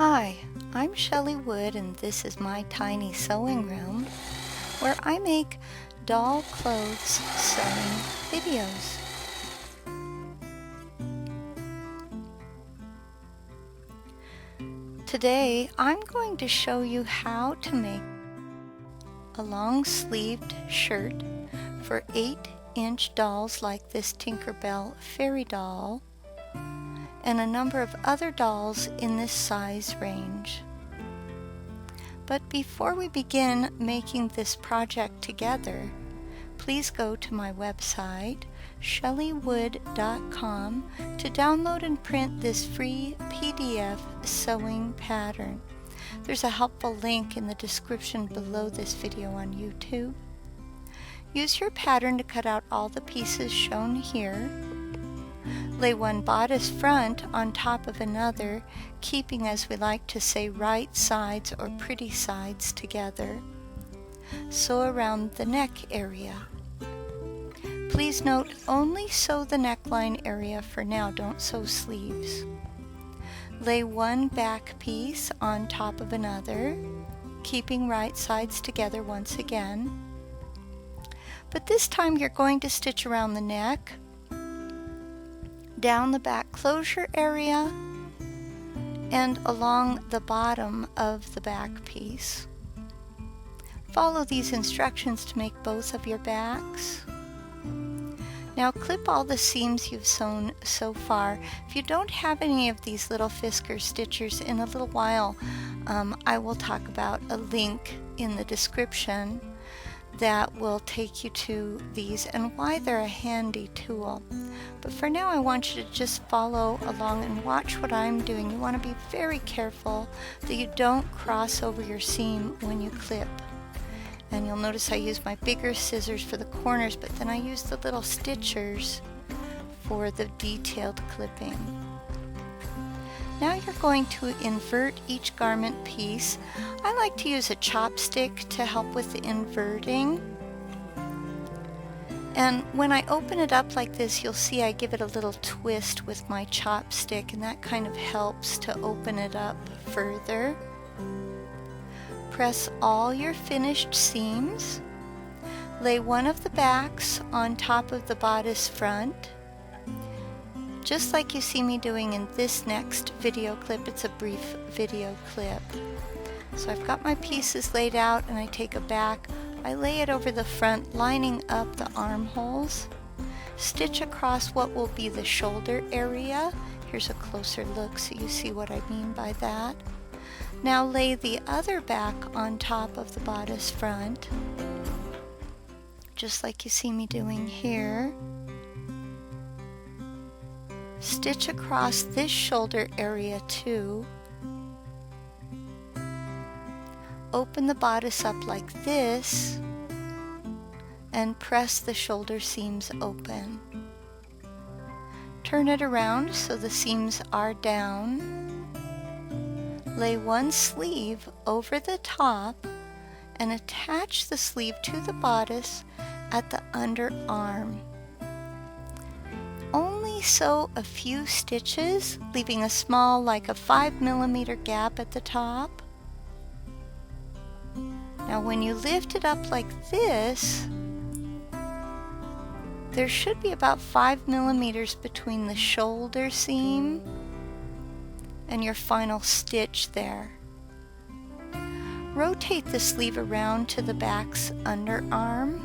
Hi, I'm Shelley Wood and this is my tiny sewing room where I make doll clothes sewing videos. Today I'm going to show you how to make a long-sleeved shirt for 8-inch dolls like this Tinkerbell fairy doll and a number of other dolls in this size range. But before we begin making this project together, please go to my website, shelleywood.com, to download and print this free PDF sewing pattern. There's a helpful link in the description below this video on YouTube. Use your pattern to cut out all the pieces shown here. Lay one bodice front on top of another, keeping, as we like to say, right sides or pretty sides together. Sew around the neck area. Please note, only sew the neckline area for now, don't sew sleeves. Lay one back piece on top of another, keeping right sides together once again. But this time you're going to stitch around the neck, down the back closure area, and along the bottom of the back piece. Follow these instructions to make both of your backs. Now clip all the seams you've sewn so far. If you don't have any of these little Fisker stitchers, in a little while I will talk about a link in the description that will take you to these and why they're a handy tool. But for now I want you to just follow along and watch what I'm doing. You want to be very careful that you don't cross over your seam when you clip. And you'll notice I use my bigger scissors for the corners, but then I use the little stitchers for the detailed clipping. Now you're going to invert each garment piece. I like to use a chopstick to help with the inverting. And when I open it up like this, you'll see I give it a little twist with my chopstick, and that kind of helps to open it up further. Press all your finished seams. Lay one of the backs on top of the bodice front, just like you see me doing in this next video clip. It's a brief video clip. So I've got my pieces laid out and I take a back, I lay it over the front, lining up the armholes. Stitch across what will be the shoulder area. Here's a closer look so you see what I mean by that. Now lay the other back on top of the bodice front, just like you see me doing here. Stitch across this shoulder area too. Open the bodice up like this and press the shoulder seams open. Turn it around so the seams are down. Lay one sleeve over the top and attach the sleeve to the bodice at the underarm. Only sew a few stitches, leaving a small, like a 5mm gap at the top. Now when you lift it up like this, there should be about 5mm between the shoulder seam and your final stitch there. Rotate the sleeve around to the back's underarm,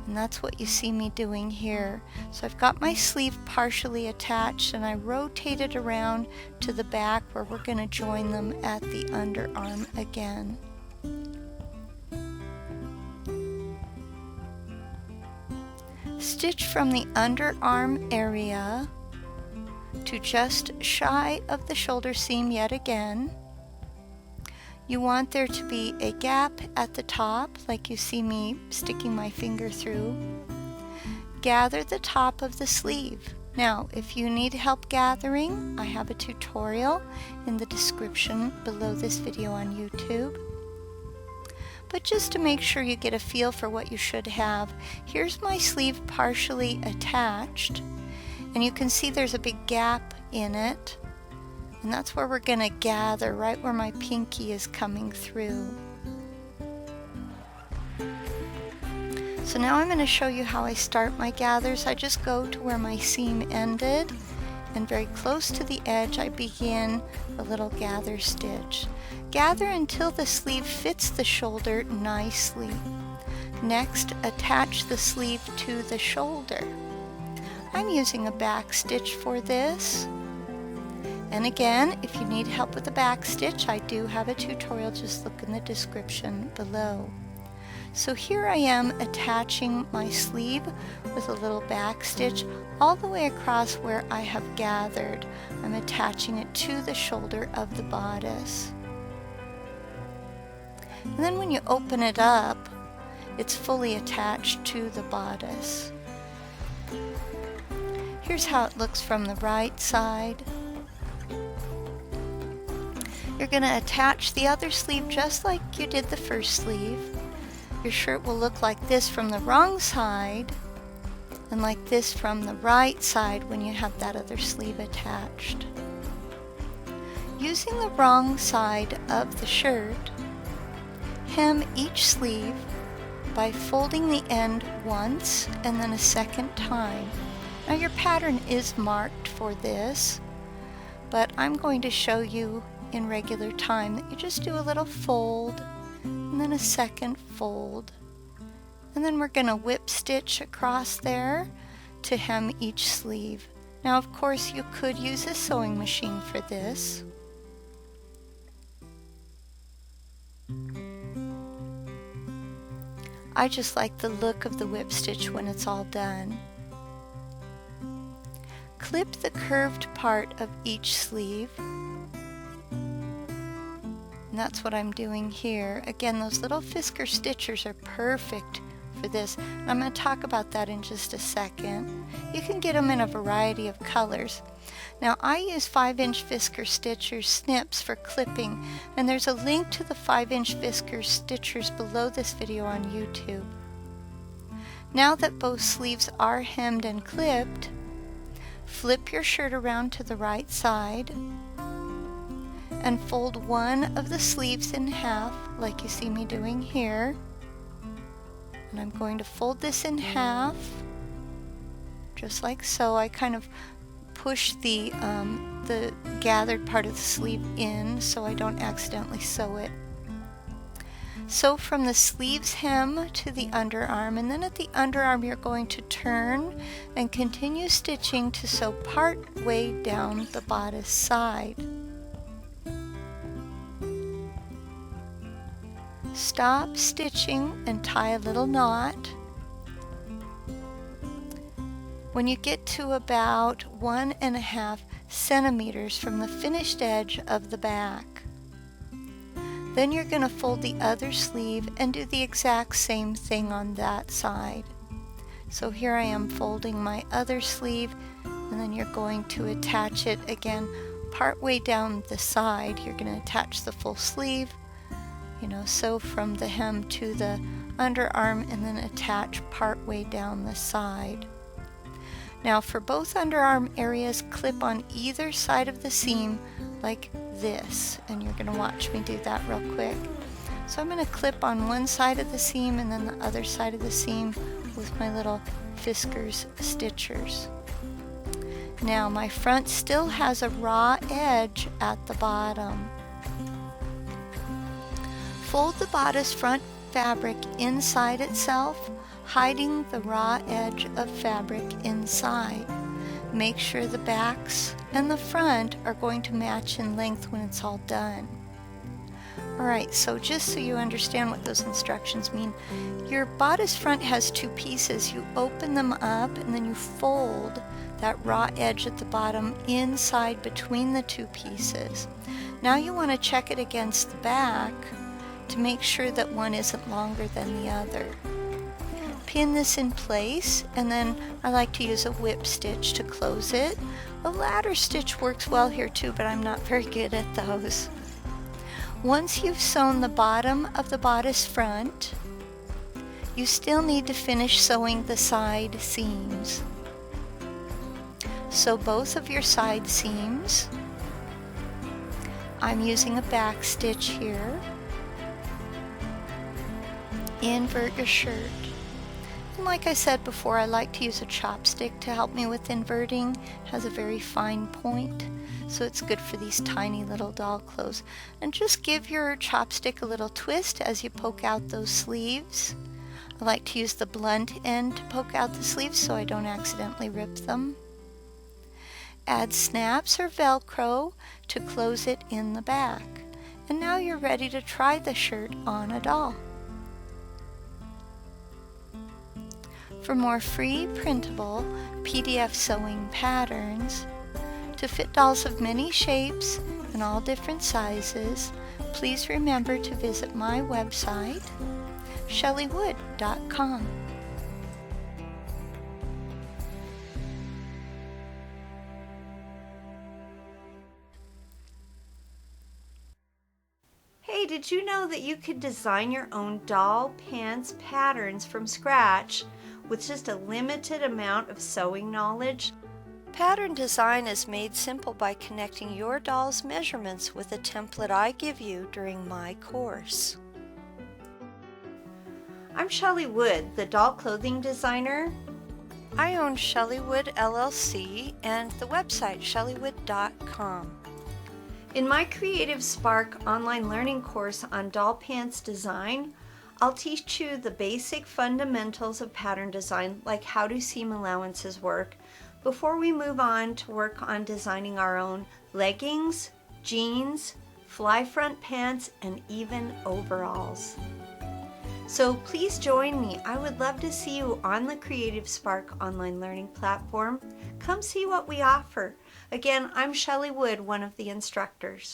and that's what you see me doing here. So I've got my sleeve partially attached and I rotate it around to the back where we're going to join them at the underarm again. Stitch from the underarm area to just shy of the shoulder seam yet again. You want there to be a gap at the top, like you see me sticking my finger through. Gather the top of the sleeve. Now, if you need help gathering, I have a tutorial in the description below this video on YouTube. But just to make sure you get a feel for what you should have, here's my sleeve partially attached. And you can see there's a big gap in it. And that's where we're going to gather, right where my pinky is coming through. So now I'm going to show you how I start my gathers. I just go to where my seam ended, and very close to the edge I begin a little gather stitch. Gather until the sleeve fits the shoulder nicely. Next, attach the sleeve to the shoulder. I'm using a back stitch for this. And again, if you need help with the back stitch, I do have a tutorial, just look in the description below. So here I am attaching my sleeve with a little back stitch all the way across where I have gathered. I'm attaching it to the shoulder of the bodice. And then when you open it up, it's fully attached to the bodice. Here's how it looks from the right side. You're going to attach the other sleeve just like you did the first sleeve. Your shirt will look like this from the wrong side and like this from the right side when you have that other sleeve attached. Using the wrong side of the shirt, hem each sleeve by folding the end once and then a second time. Now your pattern is marked for this, but I'm going to show you in regular time that you just do a little fold and then a second fold, and then we're going to whip stitch across there to hem each sleeve. Now of course you could use a sewing machine for this. I just like the look of the whip stitch when it's all done. Clip the curved part of each sleeve. And that's what I'm doing here. Again, those little Fisker stitchers are perfect for this. I'm going to talk about that in just a second. You can get them in a variety of colors. Now I use 5-inch Fisker stitchers snips for clipping, and there's a link to the 5-inch Fisker stitchers below this video on YouTube. Now that both sleeves are hemmed and clipped, flip your shirt around to the right side and fold one of the sleeves in half like you see me doing here. And I'm going to fold this in half just like so. I kind of push the gathered part of the sleeve in so I don't accidentally sew it. Sew from the sleeves hem to the underarm, and then at the underarm you're going to turn and continue stitching to sew part way down the bodice side. Stop stitching and tie a little knot. When you get to about 1.5 centimeters from the finished edge of the back, then you're going to fold the other sleeve and do the exact same thing on that side. So here I am folding my other sleeve, and then you're going to attach it again part way down the side. You're going to attach the full sleeve, sew from the hem to the underarm and then attach part way down the side. Now for both underarm areas, clip on either side of the seam like this, and you're going to watch me do that real quick. So I'm going to clip on one side of the seam and then the other side of the seam with my little Fiskars stitchers. Now my front still has a raw edge at the bottom. Fold the bodice front fabric inside itself, hiding the raw edge of fabric inside. Make sure the backs and the front are going to match in length when it's all done. Alright, so just so you understand what those instructions mean, your bodice front has two pieces. You open them up and then you fold that raw edge at the bottom inside between the two pieces. Now you want to check it against the back to make sure that one isn't longer than the other. Pin this in place, and then I like to use a whip stitch to close it. A ladder stitch works well here too, but I'm not very good at those. Once you've sewn the bottom of the bodice front, you still need to finish sewing the side seams. Sew both of your side seams, I'm using a back stitch here. Invert your shirt. And like I said before, I like to use a chopstick to help me with inverting. It has a very fine point, so it's good for these tiny little doll clothes. And just give your chopstick a little twist as you poke out those sleeves. I like to use the blunt end to poke out the sleeves so I don't accidentally rip them. Add snaps or Velcro to close it in the back. And now you're ready to try the shirt on a doll. For more free printable PDF sewing patterns to fit dolls of many shapes and all different sizes, please remember to visit my website, shelleywood.com. Hey, did you know that you could design your own doll pants patterns from scratch with just a limited amount of sewing knowledge? Pattern design is made simple by connecting your doll's measurements with a template I give you during my course. I'm Shelley Wood, the doll clothing designer. I own Shelley Wood LLC and the website shelleywood.com. In my Creative Spark online learning course on doll pants design, I'll teach you the basic fundamentals of pattern design, like how do seam allowances work, before we move on to work on designing our own leggings, jeans, fly front pants, and even overalls. So please join me. I would love to see you on the Creative Spark online learning platform. Come see what we offer. Again, I'm Shelley Wood, one of the instructors.